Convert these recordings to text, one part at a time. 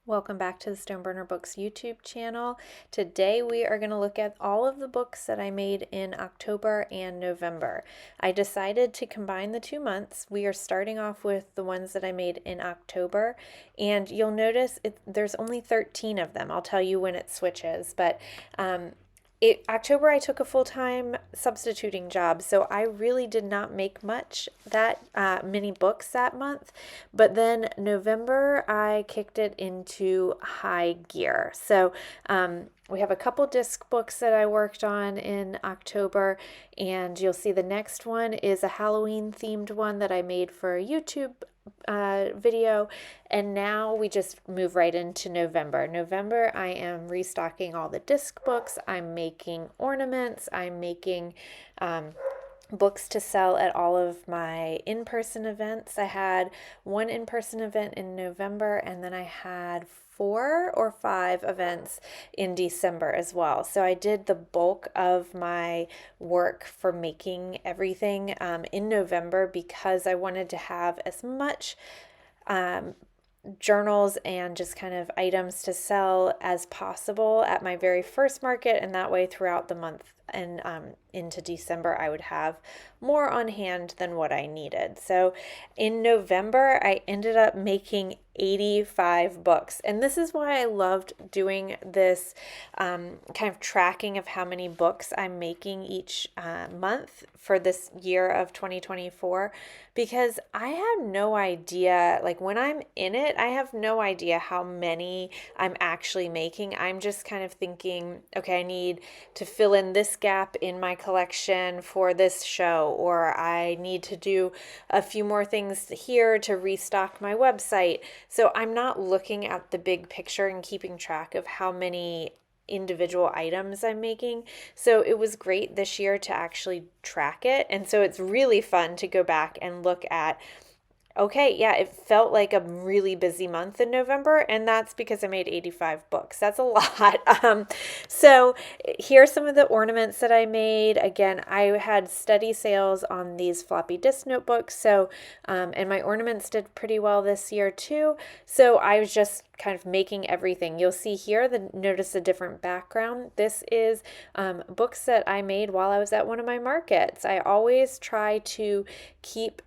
Welcome back to the StoneburnerBooks YouTube channel. Today we are going to look at all of the books that I made in October and November. I decided to combine the 2 months. We are starting off with the ones that I made in October, and you'll notice there's only 13 of them. I'll tell you when it switches, but October I took a full-time substituting job, so I really did not make much that many books that month. But then November I kicked it into high gear. So we have a couple disc books that I worked on in October, and you'll see the next one is a Halloween themed one that I made for a YouTube video, and now we just move right into November. November, I am restocking all the disc books. I'm making ornaments. I'm making books to sell at all of my in-person events. I had one in-person event in November, and then I had 4 or 5 events in December as well. So I did the bulk of my work for making everything in November because I wanted to have as much journals and just kind of items to sell as possible at my very first market, and that way throughout the month and into December I would have more on hand than what I needed. So in November I ended up making 85 books, and this is why I loved doing this kind of tracking of how many books I'm making each month for this year of 2024, because I have no idea, like when I'm in it, I have no idea how many I'm actually making. I'm just kind of thinking, okay, I need to fill in this gap in my collection for this show, or I need to do a few more things here to restock my website. So I'm not looking at the big picture and keeping track of how many individual items I'm making. So it was great this year to actually track it. And so it's really fun to go back and look at, okay, yeah, it felt like a really busy month in November, and that's because I made 85 books. That's a lot. So here's some of the ornaments that I made. Again, I had steady sales on these floppy disk notebooks, so and my ornaments did pretty well this year too. So I was just kind of making everything. You'll see here, notice a different background. This is books that I made while I was at one of my markets. I always try to keep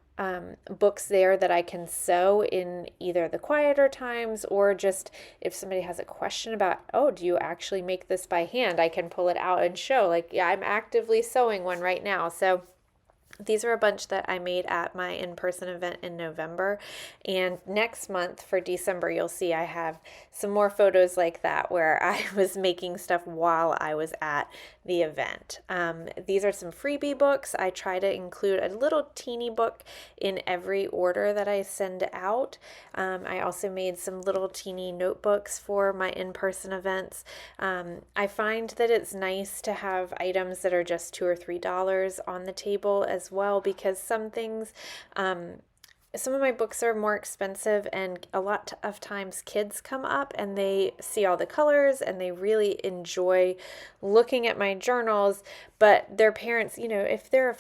books there that I can sew in either the quieter times, or just if somebody has a question about, oh, do you actually make this by hand? I can pull it out and show, like, yeah, I'm actively sewing one right now. So these are a bunch that I made at my in-person event in November. And next month for December, you'll see I have some more photos like that where I was making stuff while I was at the event. These are some freebie books. I try to include a little teeny book in every order that I send out. I also made some little teeny notebooks for my in-person events. I find that it's nice to have items that are just $2 or $3 on the table as well, because some things, some of my books are more expensive, and a lot of times kids come up and they see all the colors and they really enjoy looking at my journals, but their parents, if they're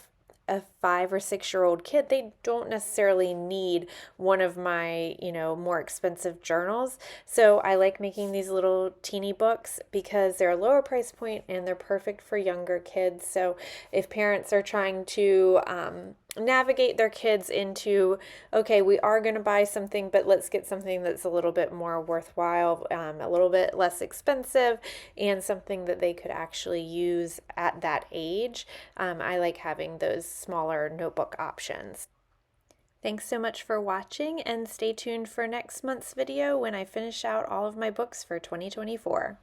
a 5 or 6-year-old kid, they don't necessarily need one of my, more expensive journals. So I like making these little teeny books because they're a lower price point and they're perfect for younger kids. So if parents are trying to navigate their kids into, okay, we are going to buy something, but let's get something that's a little bit more worthwhile, a little bit less expensive, and something that they could actually use at that age. I like having those smaller notebook options. Thanks so much for watching, and stay tuned for next month's video when I finish out all of my books for 2024.